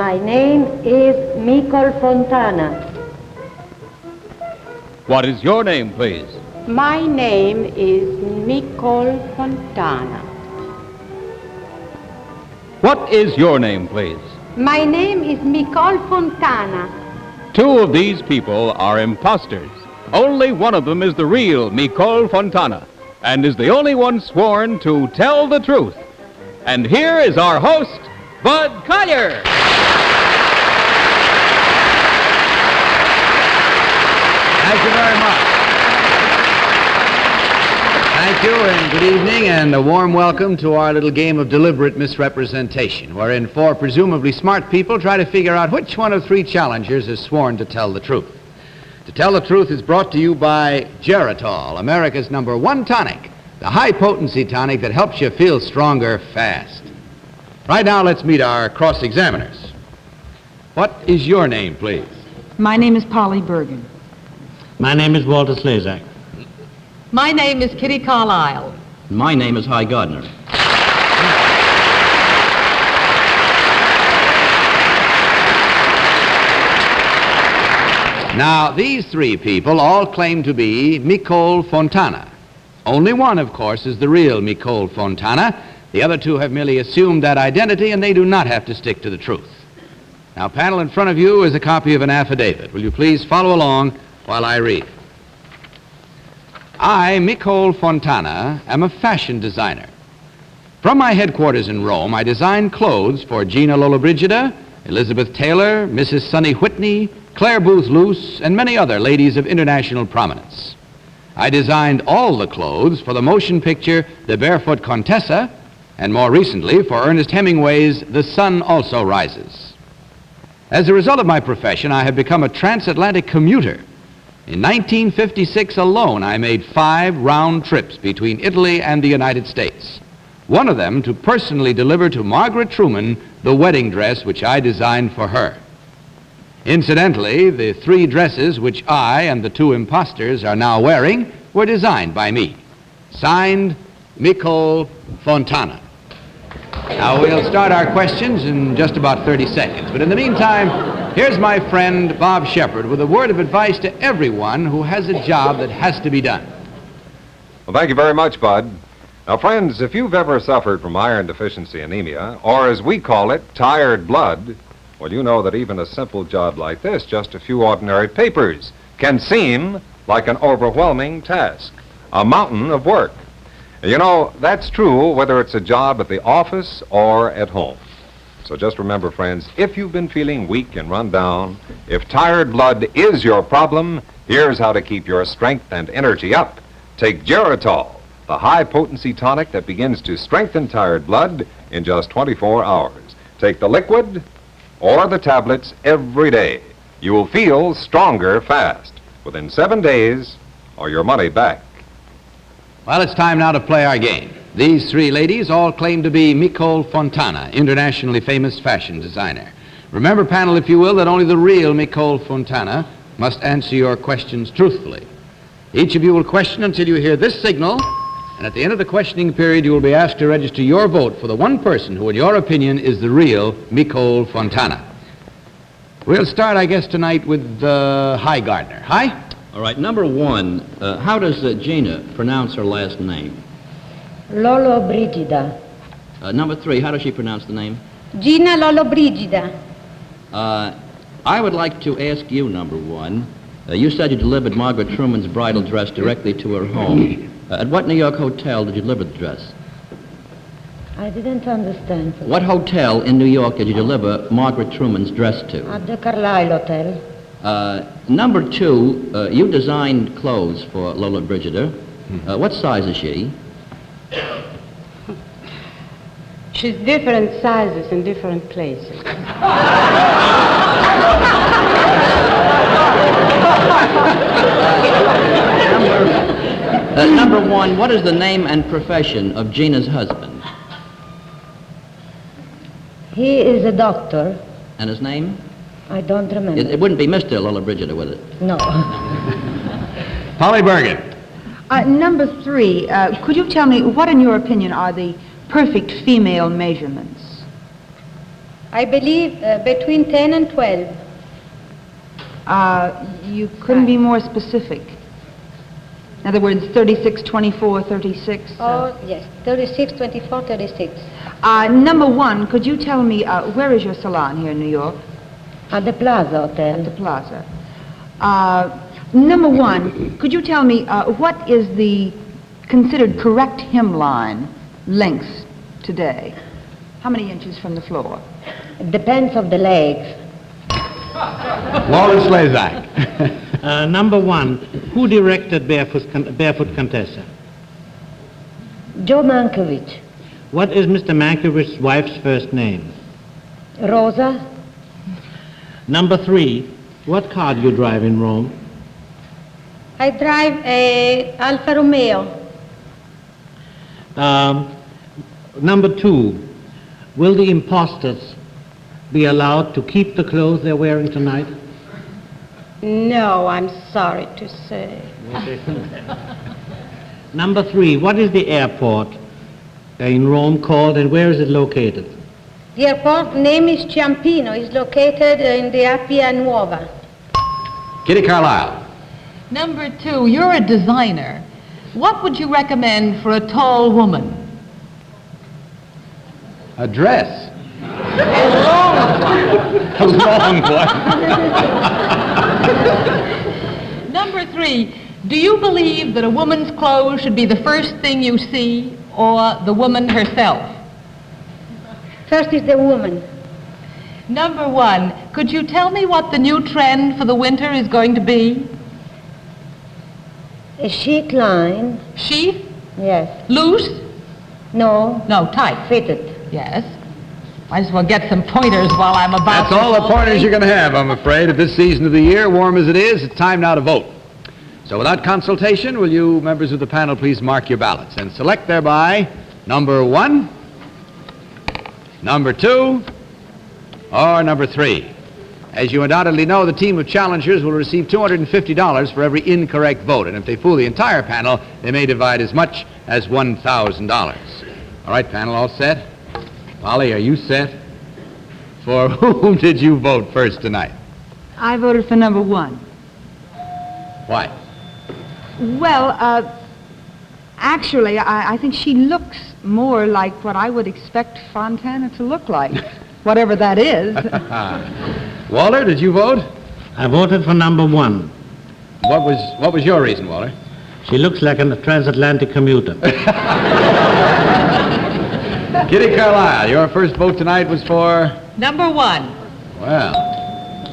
My name is Nicole Fontana. What is your name, please? My name is Nicole Fontana. What is your name, please? My name is Nicole Fontana. Two of these people are imposters. Only one of them is the real Nicole Fontana, and is the only one sworn to tell the truth. And here is our host, Bud Collier. Thank you very much. Thank you, and good evening, and a warm welcome to our little game of deliberate misrepresentation, wherein four presumably smart people try to figure out which one of three challengers is sworn to tell the truth. To Tell the Truth is brought to you by Geritol, America's #1 tonic, the high-potency tonic that helps you feel stronger fast. Right now, let's meet our cross-examiners. What is your name, please? My name is Polly Bergen. My name is Walter Slezak. My name is Kitty Carlisle. My name is Hy Gardner. Now, these three people all claim to be Nicole Fontana. Only one, of course, is the real Nicole Fontana. The other two have merely assumed that identity, and they do not have to stick to the truth. Now, panel, in front of you is a copy of an affidavit. Will you please follow along while I read? I, Nicole Fontana, am a fashion designer. From my headquarters in Rome, I design clothes for Gina Lollobrigida, Elizabeth Taylor, Mrs. Sonny Whitney, Claire Booth Luce, and many other ladies of international prominence. I designed all the clothes for the motion picture The Barefoot Contessa, and more recently for Ernest Hemingway's The Sun Also Rises. As a result of my profession, I have become a transatlantic commuter. In 1956 alone, I made 5 round trips between Italy and the United States. One of them to personally deliver to Margaret Truman the wedding dress which I designed for her. Incidentally, the 3 dresses which I and the 2 imposters are now wearing were designed by me. Signed, Nicole Fontana. Now, we'll start our questions in just about 30 seconds. But in the meantime, here's my friend Bob Shepard with a word of advice to everyone who has a job that has to be done. Well, thank you very much, Bud. Now, friends, if you've ever suffered from iron deficiency anemia, or as we call it, tired blood, well, you know that even a simple job like this, just a few ordinary papers, can seem like an overwhelming task, a mountain of work. You know, that's true whether it's a job at the office or at home. So just remember, friends, if you've been feeling weak and run down, if tired blood is your problem, here's how to keep your strength and energy up. Take Geritol, the high-potency tonic that begins to strengthen tired blood in just 24 hours. Take the liquid or the tablets every day. You will feel stronger fast, within 7 days, or your money back. Well, it's time now to play our game. These 3 ladies all claim to be Nicole Fontana, internationally famous fashion designer. Remember, panel, if you will, that only the real Nicole Fontana must answer your questions truthfully. Each of you will question until you hear this signal, and at the end of the questioning period, you will be asked to register your vote for the one person who, in your opinion, is the real Nicole Fontana. We'll start, I guess, tonight with Hy Gardner. Hy? All right, #1, how does Gina pronounce her last name? Lollobrigida. #3, how does she pronounce the name? Gina Lollobrigida. I would like to ask you, #1, you said you delivered Margaret Truman's bridal dress directly to her home. At what New York hotel did you deliver the dress? I didn't understand. What hotel in New York did you deliver Margaret Truman's dress to? At the Carlisle Hotel. #2, you designed clothes for Lollobrigida. What size is she? She's different sizes in different places. #1, what is the name and profession of Gina's husband? He is a doctor. And his name? I don't remember. It wouldn't be Mr. Lollobrigida, would it? No. Polly Bergen. #3, could you tell me what, in your opinion, are the perfect female measurements? I believe between 10 and 12. You couldn't be more specific. In other words, 36, 24, 36. Oh, yes, 36, 24, 36. Number one, could you tell me where is your salon here in New York? At the Plaza At the Hotel. Plaza. Number one, could you tell me what is the considered correct hemline length today? How many inches from the floor? It depends of the legs. Walter Slezak. Number one, who directed Barefoot Contessa? Joe Mankiewicz. What is Mr. Mankiewicz's wife's first name? Rosa. Number three, what car do you drive in Rome? I drive a Alfa Romeo. Number two, will the imposters be allowed to keep the clothes they're wearing tonight? No, I'm sorry to say. Number three, what is the airport in Rome called and where is it located? The airport name is Ciampino. It's located in the Appia Nuova. Kitty Carlisle. Number two, you're a designer. What would you recommend for a tall woman? A dress. A long one. Number three, do you believe that a woman's clothes should be the first thing you see or the woman herself? First is the woman. Number one, could you tell me what the new trend for the winter is going to be? A chic line. Sheath? Yes. Loose? No. No, tight. Fitted. Yes. Might as well get some pointers while I'm about That's to all the vote. pointers you're going to have, I'm afraid, at this season of the year, warm as it is. It's time now to vote. So without consultation, will you, members of the panel, please mark your ballots and select thereby number one, number two, or number three. As you undoubtedly know, the team of challengers will receive $250 for every incorrect vote, and if they fool the entire panel, they may divide as much as $1,000. All right, panel, all set? Polly, are you set? For whom did you vote first tonight? I voted for number one. Why? Well, actually, I think she looks more like what I would expect Fontana to look like, whatever that is. Walter, did you vote? I voted for number one. What was your reason, Walter? She looks like a transatlantic commuter. Kitty Carlisle, your first vote tonight was for? Number one. Well,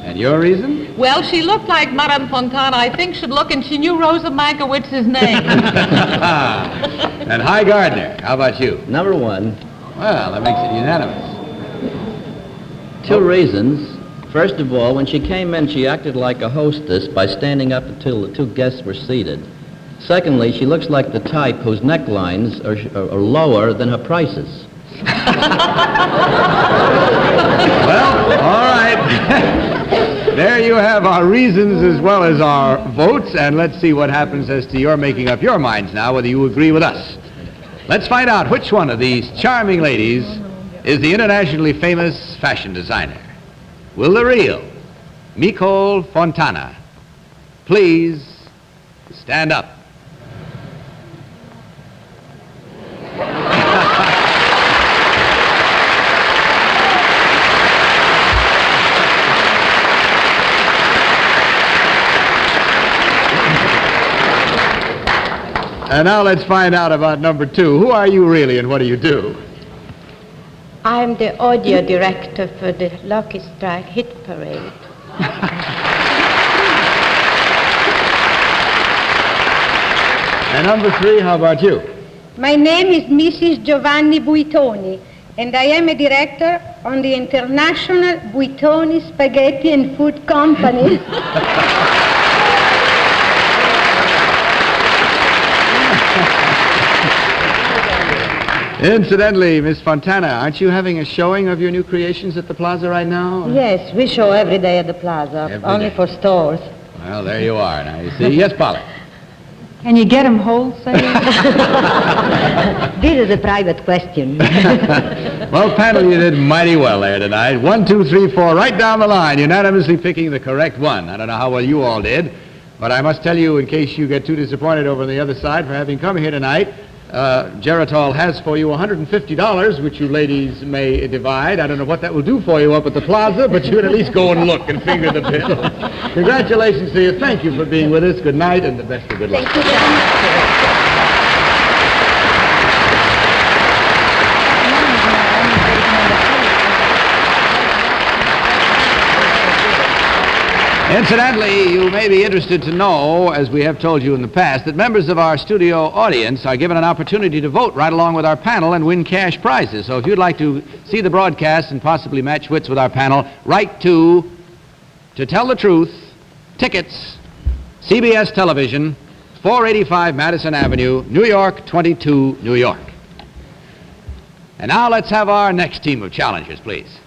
and your reason? Well, she looked like Madame Fontana, I think should look, and she knew Rosa Mankiewicz's name. And Hi Gardner, how about you? Number one, Well, that makes it unanimous. two reasons. First of all, when she came in, she acted like a hostess by standing up until the two guests were seated. Secondly, she looks like the type whose necklines are lower than her prices. Well, all right. There you have our reasons as well as our votes, and let's see what happens as to your making up your minds now, whether you agree with us. Let's find out which one of these charming ladies is the internationally famous fashion designer. Will the real Nicole Fontana please stand up? And now let's find out about number two. Who are you really and what do you do? I'm the audio director for the Lucky Strike Hit Parade. And number three, how about you? My name is Mrs. Giovanni Buitoni, and I am a director on the International Buitoni Spaghetti and Food Company. Incidentally, Miss Fontana, aren't you having a showing of your new creations at the Plaza right now? Yes, we show every day at the Plaza, Every only day. for stores. Well, there you are now, you see. Yes, Polly. Can you get them wholesale? This is a private question. Well, panel, you did mighty well there tonight. 1, 2, 3, 4, right down the line, unanimously picking the correct one. I don't know how well you all did, but I must tell you, in case you get too disappointed over on the other side for having come here tonight, Geritol has for you $150, which you ladies may divide. I don't know what that will do for you up at the plaza, but you can at least go and look and finger the bill. Congratulations to you. Thank you for being with us. Good night and the best of good luck. Thank you very much. Incidentally, you may be interested to know, as we have told you in the past, that members of our studio audience are given an opportunity to vote right along with our panel and win cash prizes. So if you'd like to see the broadcast and possibly match wits with our panel, write to Tell the Truth, Tickets, CBS Television, 485 Madison Avenue, New York, 22, New York. And now let's have our next team of challengers, please.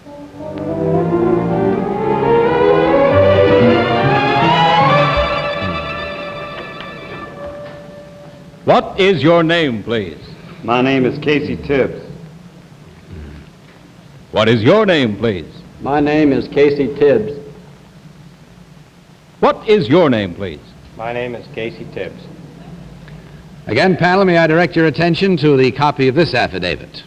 What is your name, please? My name is Casey Tibbs. What is your name, please? My name is Casey Tibbs. What is your name, please? My name is Casey Tibbs. Again, panel, may I direct your attention to the copy of this affidavit.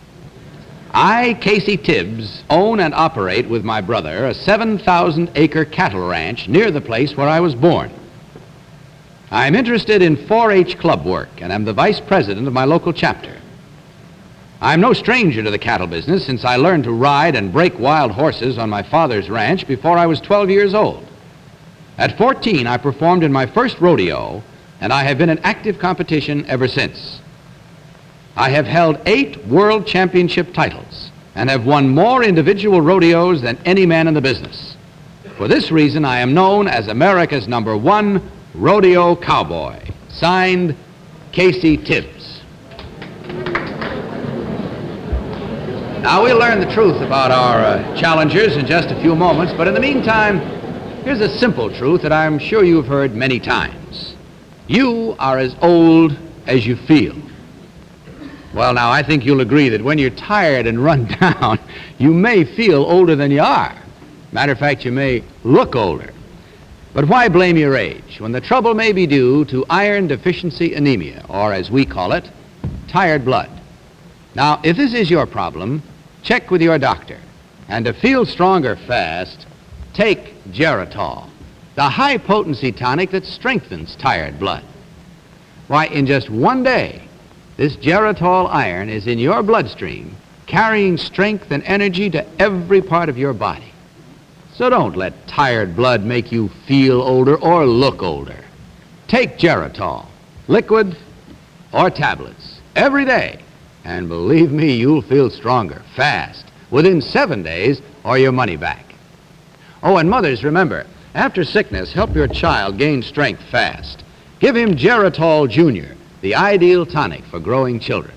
I, Casey Tibbs, own and operate with my brother a 7,000-acre cattle ranch near the place where I was born. I am interested in 4-H club work and am the vice president of my local chapter. I am no stranger to the cattle business since I learned to ride and break wild horses on my father's ranch before I was 12 years old. At 14, I performed in my first rodeo, and I have been in active competition ever since. I have held 8 world championship titles and have won more individual rodeos than any man in the business. For this reason, I am known as America's #1 rodeo cowboy. Signed, Casey Tibbs. Now, we'll learn the truth about our challengers in just a few moments, but in the meantime, here's a simple truth that I'm sure you've heard many times. You are as old as you feel. Well, now, I think you'll agree that when you're tired and run down, you may feel older than you are. Matter of fact, you may look older. But why blame your age when the trouble may be due to iron deficiency anemia, or as we call it, tired blood? Now, if this is your problem, check with your doctor. And to feel stronger fast, take Geritol, the high-potency tonic that strengthens tired blood. Why, in just one day, this Geritol iron is in your bloodstream, carrying strength and energy to every part of your body. So don't let tired blood make you feel older or look older. Take Geritol, liquid or tablets, every day, and believe me, you'll feel stronger, fast, within 7 days, or your money back. Oh, and mothers, remember, after sickness, help your child gain strength fast. Give him Geritol Jr., the ideal tonic for growing children.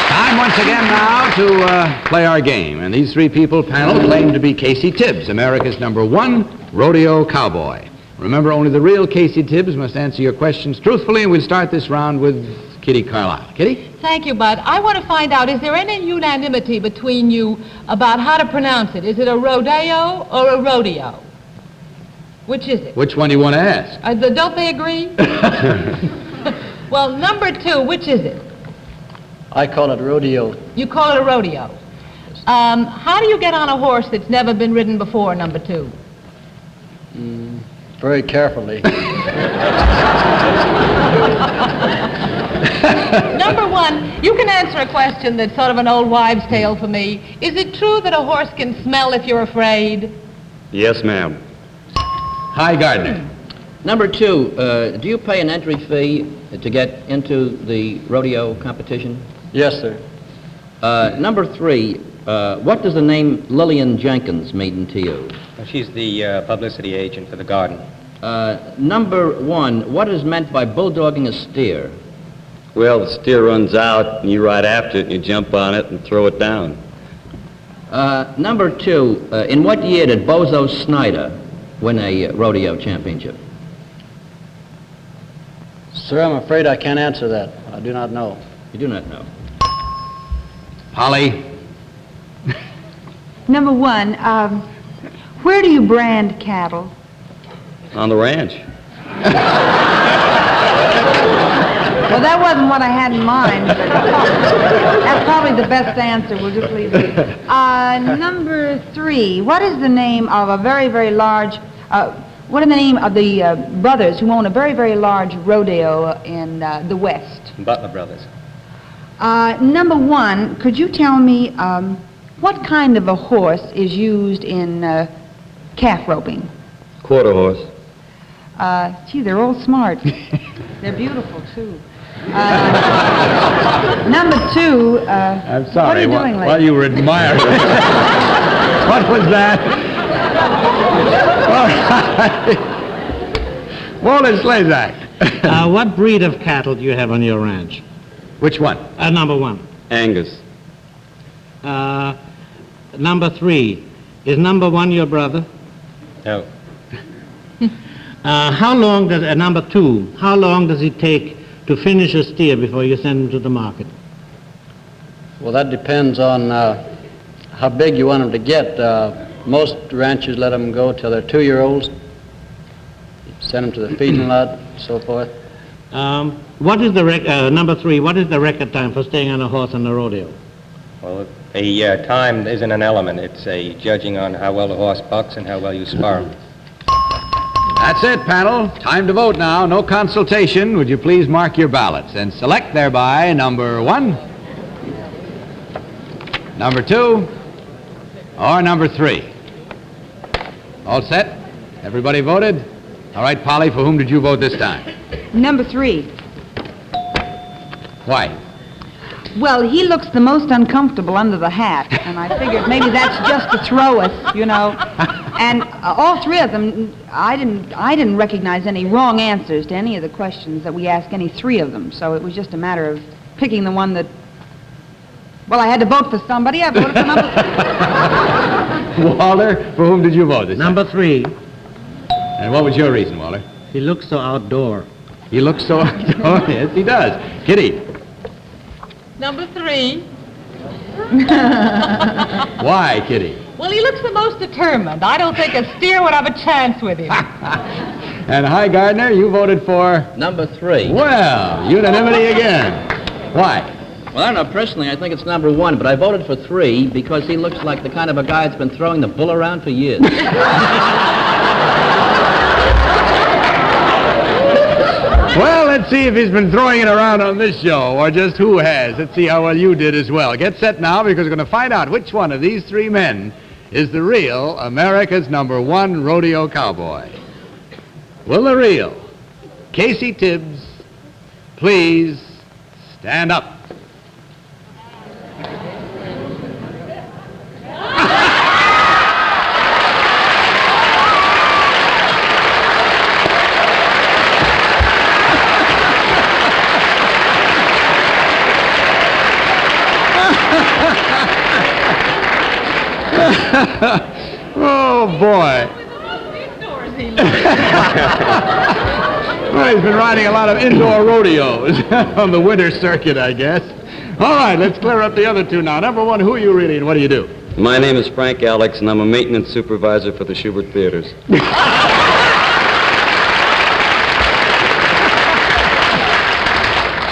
Time once again now to play our game. And these 3 people panel claim to be Casey Tibbs, America's #1 rodeo cowboy. Remember, only the real Casey Tibbs must answer your questions truthfully, and we'll start this round with Kitty Carlisle. Kitty? Thank you, Bud. I want to find out, is there any unanimity between you about how to pronounce it? Is it a rodeo or a rodeo? Which is it? Which one do you want to ask? Don't they agree? Well, number 2, which is it? I call it rodeo. You call it a rodeo. How do you get on a horse that's never been ridden before, number 2? Very carefully. Number 1, you can answer a question that's sort of an old wives' tale for me. Is it true that a horse can smell if you're afraid? Yes, ma'am. Hi, Gardner. Number 2, do you pay an entry fee to get into the rodeo competition? Yes, sir. Number 3, what does the name Lillian Jenkins mean to you? She's the publicity agent for the garden. Number 1, what is meant by bulldogging a steer? Well, the steer runs out, and you ride after it, and you jump on it and throw it down. Number 2, in what year did Bozo Snyder win a rodeo championship? Sir, I'm afraid I can't answer that. I do not know. You do not know. Polly? Number one, where do you brand cattle? On the ranch. Well, that wasn't what I had in mind, but that's probably the best answer. We'll just leave it. Number three, what is the name of a very, very large, what is the name of the brothers who own a very, very large rodeo in the West? Butler Brothers. Number one, could you tell me what kind of a horse is used in calf roping? Quarter horse. Gee, they're all smart. They're beautiful, too. Number two, I'm what are sorry. you doing While lately? you were admiring. What was that? Walter Slazak. What breed of cattle do you have on your ranch? Which one? Number one. Angus. Number three. Is number one your brother? No. How long does, number two, how long does it take to finish a steer before you send him to the market? Well, that depends on how big you want them to get. Most ranchers let them go till they're 2-year-olds. Send them to the feeding lot, and so forth. What is the number three, what is the record time for staying on a horse on the rodeo? Well, the time isn't an element. It's a judging on how well the horse bucks and how well you spar him. That's it, panel. Time to vote now. No consultation. Would you please mark your ballots and select thereby number one, number two, or number three. All set? Everybody voted? All right, Polly, for whom did you vote this time? Number three. Why? Well, he looks the most uncomfortable under the hat, and I figured maybe that's just to throw us, you know. And all three of them, I didn't recognize any wrong answers to any of the questions that we asked any three of them. So it was just a matter of picking the one that. Well, I had to vote for somebody. I voted for number three. Walter, for whom did you vote this Number three. time? And what was your reason, Walter? He looks so outdoor. He looks so outdoor. Yes, he does. Kitty. Number three. Why, Kitty? Well, he looks the most determined. I don't think a steer would have a chance with him. And Hi Gardner, you voted for? Number three. Well, unanimity again. Why? Well, I don't know. Personally, I think it's number one, but I voted for three because he looks like the kind of a guy that's been throwing the bull around for years. Well, let's see if he's been throwing it around on this show, or just who has. Let's see how well you did as well. Get set now, because we're going to find out which one of these three men is the real America's number one rodeo cowboy. Will the real Casey Tibbs please stand up? Oh, boy. Well, he's been riding a lot of indoor rodeos on the winter circuit, I guess. All right, let's clear up the other two now. Number one, who are you really and what do you do? My name is Frank Alex, and I'm a maintenance supervisor for the Schubert Theaters.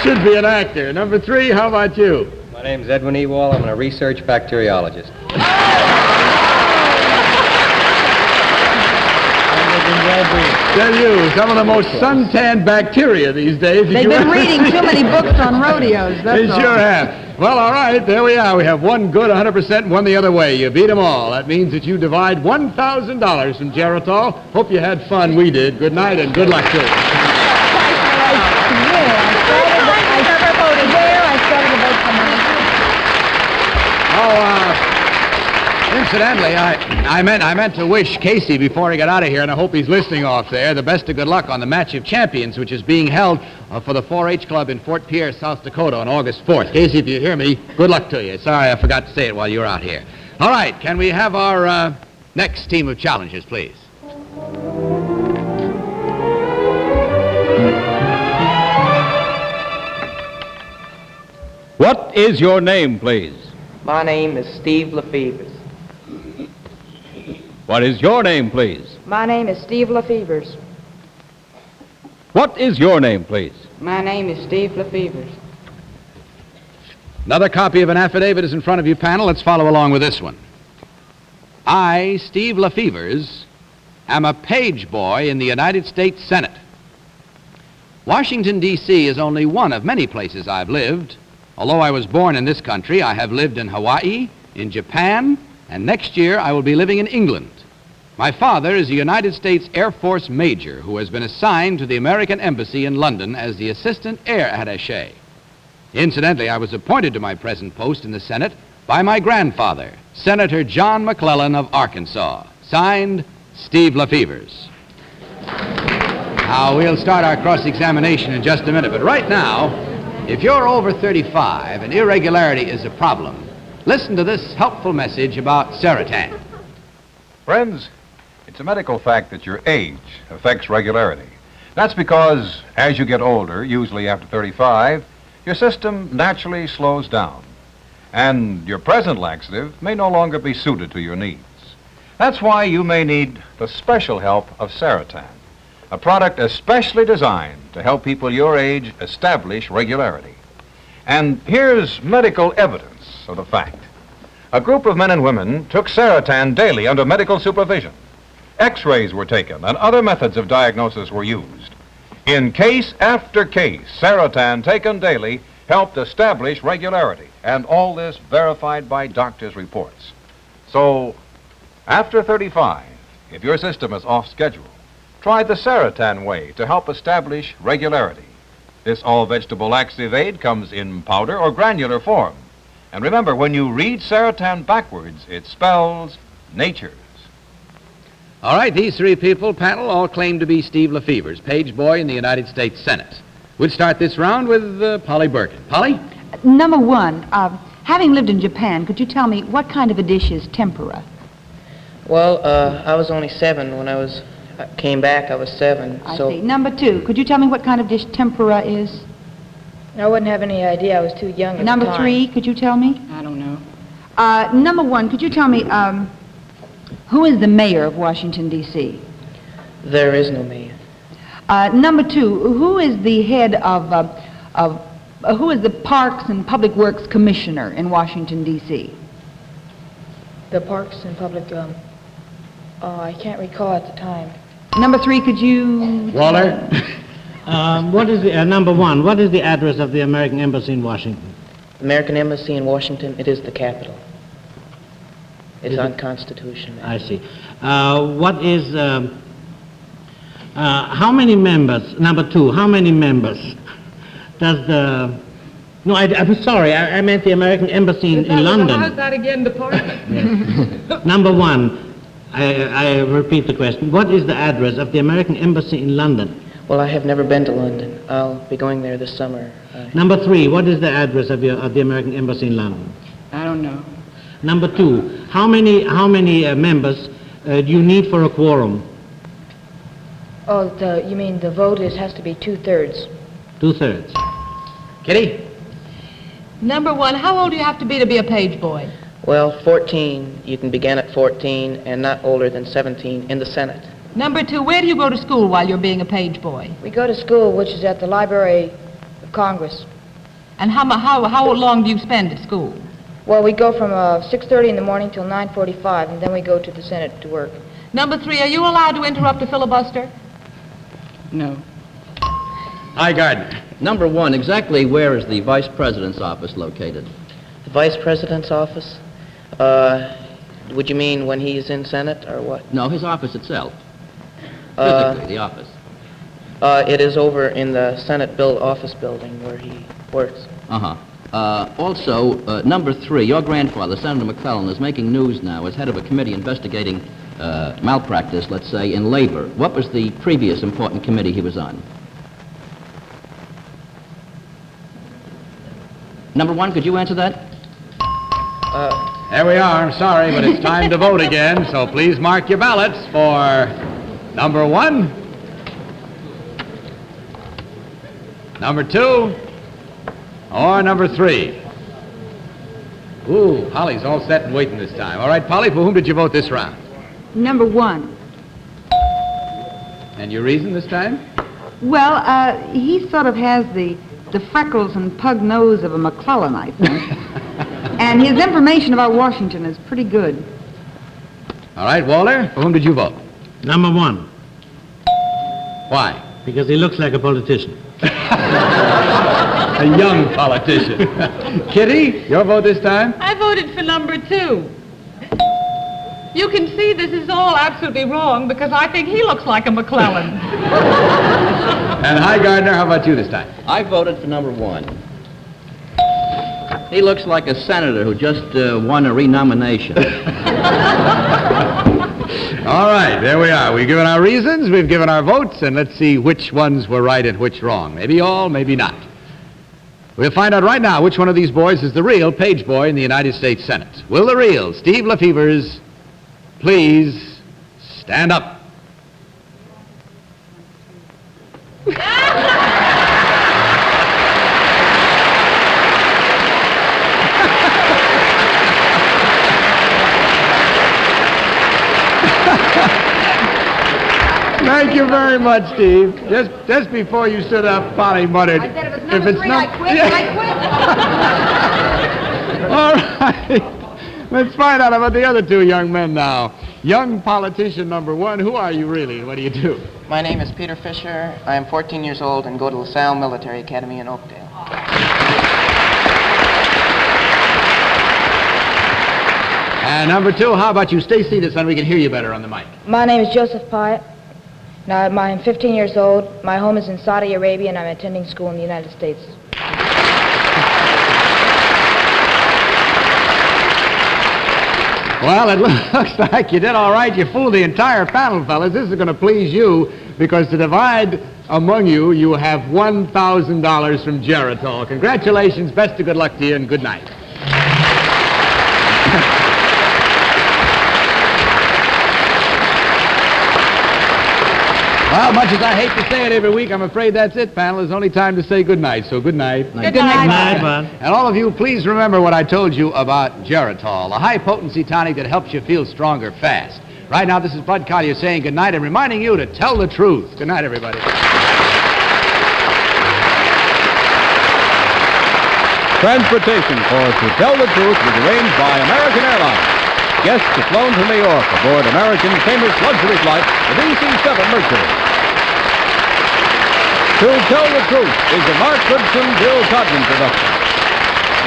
Should be an actor. Number three, how about you? My name's Edwin E. Wall. I'm a research bacteriologist. Tell you, some of the most suntanned bacteria these days. They've been reading too many books on rodeos, that's They all. sure have. Well, all right, there we are. We have one good 100% and one the other way. You beat them all. That means that you divide $1,000 from Geritol. Hope you had fun. We did. Good night and good luck to you. Incidentally, I meant to wish Casey before he got out of here, and I hope he's listening off there, the best of good luck on the Match of Champions, which is being held for the 4-H Club in Fort Pierre, South Dakota on August 4th. Casey, if you hear me, good luck to you. Sorry, I forgot to say it while you were out here. All right, can we have our next team of challengers, please? What is your name, please? My name is Steve Lefevers. What is your name, please? My name is Steve Lefevers. What is your name, please? My name is Steve Lefevers. Another copy of an affidavit is in front of you, panel. Let's follow along with this one. I, Steve Lefevers, am a page boy in the United States Senate. Washington, D.C. is only one of many places I've lived. Although I was born in this country, I have lived in Hawaii, in Japan, and next year I will be living in England. My father is a United States Air Force major who has been assigned to the American Embassy in London as the assistant air attaché. Incidentally, I was appointed to my present post in the Senate by my grandfather, Senator John McClellan of Arkansas. Signed, Steve Lefevers. Now, we'll start our cross-examination in just a minute, but right now, if you're over 35 and irregularity is a problem, listen to this helpful message about Seratan. Friends, it's a medical fact that your age affects regularity. That's because as you get older, usually after 35, your system naturally slows down, and your present laxative may no longer be suited to your needs. That's why you may need the special help of Seratan, a product especially designed to help people your age establish regularity. And here's medical evidence of the fact. A group of men and women took Seratan daily under medical supervision. X-rays were taken and other methods of diagnosis were used. In case after case, Seratan taken daily helped establish regularity, and all this verified by doctors' reports. So, after 35, if your system is off schedule, try the Seratan way to help establish regularity. This all-vegetable laxative aid comes in powder or granular form. And remember, when you read Seratan backwards, it spells natures. All right, these three people, panel, all claim to be Steve Lefevers, page boy in the United States Senate. We'll start this round with Polly Birkin. Polly? Number one, having lived in Japan, could you tell me what kind of a dish is tempura? Well, I was only 7 when I came back. I was 7. I see. Number two, could you tell me what kind of dish tempura is? I wouldn't have any idea. I was too young at the time. Number three, could you tell me? I don't know. Number one, could you tell me who is the mayor of Washington, D.C.? There is no mayor. Number two, who is the head who is the Parks and Public Works Commissioner in Washington, D.C.? The Parks and Public, I can't recall at the time. Number three, could you... Waller? What is the, number one, what is the address of the American Embassy in Washington? American Embassy in Washington, it is the capital. It's unconstitutional. I see. What is, how many members, number two, how many members does the, no, I'm sorry, I meant the American Embassy in London. How's that again, department? Number one, I repeat the question. What is the address of the American Embassy in London? Well, I have never been to London. I'll be going there this summer. Number three, what is the address of the American Embassy in London? I don't know. Number two, how many members do you need for a quorum? Oh, you mean the vote has to be 2/3. 2/3. Kitty? Number one, how old do you have to be a page boy? Well, 14. You can begin at 14 and not older than 17 in the Senate. Number two, where do you go to school while you're being a page boy? We go to school, which is at the Library of Congress. And how long do you spend at school? Well, we go from 6:30 in the morning till 9:45, and then we go to the Senate to work. Number three, are you allowed to interrupt a filibuster? No. Aye, Gardner. Number one, exactly where is the Vice President's office located? The Vice President's office? Would you mean when he's in Senate or what? No, his office itself. Physically, the office. It is over in the Senate office building where he works. Uh-huh. Also, number three, your grandfather, Senator McClellan, is making news now as head of a committee investigating malpractice, let's say, in labor. What was the previous important committee he was on? Number one, could you answer that? There we are. I'm sorry, but it's time to vote again, so please mark your ballots for number one, number two, or number three. Ooh, Holly's all set and waiting this time. All right, Polly, for whom did you vote this round? Number 1. And your reason this time? Well, he sort of has the freckles and pug nose of a McClellan, I think. And his information about Washington is pretty good. All right, Walter, for whom did you vote? Number 1, Why? because he looks like a politician. A young politician. Kitty, your vote this time? I voted for number 2. You can see this is all absolutely wrong because I think he looks like a McClellan. And Hi Gardner, how about you this time? I voted for number 1. He looks like a senator who just won a renomination. All right, there we are. We've given our reasons, we've given our votes, and let's see which ones were right and which wrong. Maybe all, maybe not. We'll find out right now which one of these boys is the real page boy in the United States Senate. Will the real Steve Lefevers please stand up? Thank you very much, Steve. Just before you stood up, Polly muttered, I said if it's number 3, I quit, All right. Let's find out about the other 2 young men now. Young politician number 1, who are you really? What do you do? My name is Peter Fisher. I am 14 years old and go to LaSalle Military Academy in Oakdale. And number 2, how about you stay seated so we can hear you better on the mic? My name is Joseph Pyatt. Now, I'm 15 years old. My home is in Saudi Arabia, and I'm attending school in the United States. Well, it looks like you did all right. You fooled the entire panel, fellas. This is going to please you because to divide among you, you have $1,000 from Geritol. Congratulations, best of good luck to you, and good night. Well, much as I hate to say it every week, I'm afraid that's it, panel. It's only time to say good night, so good night. Good night, Bud. And all of you, please remember what I told you about Geritol, a high-potency tonic that helps you feel stronger fast. Right now, this is Bud Collier saying good night and reminding you to tell the truth. Good night, everybody. Transportation for To Tell the Truth was arranged by American Airlines. Guests are flown to New York aboard American's famous luxury flight, the DC-7 Mercury. To Tell the Truth is a Mark Goodson, Bill Codman production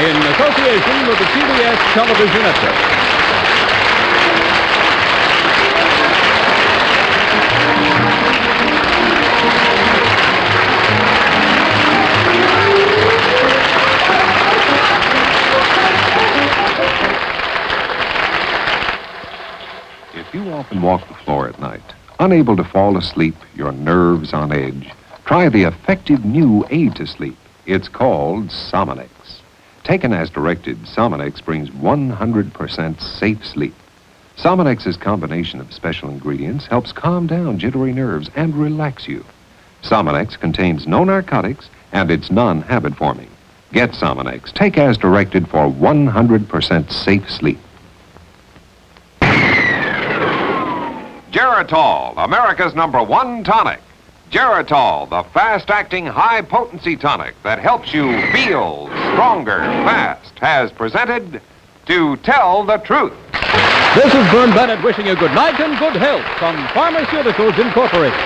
in association with the CBS Television Network. If you often walk the floor at night, unable to fall asleep, your nerves on edge, try the effective new aid to sleep. It's called Sominex. Taken as directed, Sominex brings 100% safe sleep. Sominex's combination of special ingredients helps calm down jittery nerves and relax you. Sominex contains no narcotics and it's non-habit forming. Get Sominex. Take as directed for 100% safe sleep. Geritol, America's #1 tonic. Geritol, the fast-acting, high-potency tonic that helps you feel stronger fast, has presented To Tell the Truth. This is Vern Bennett wishing you good night and good health from Pharmaceuticals Incorporated.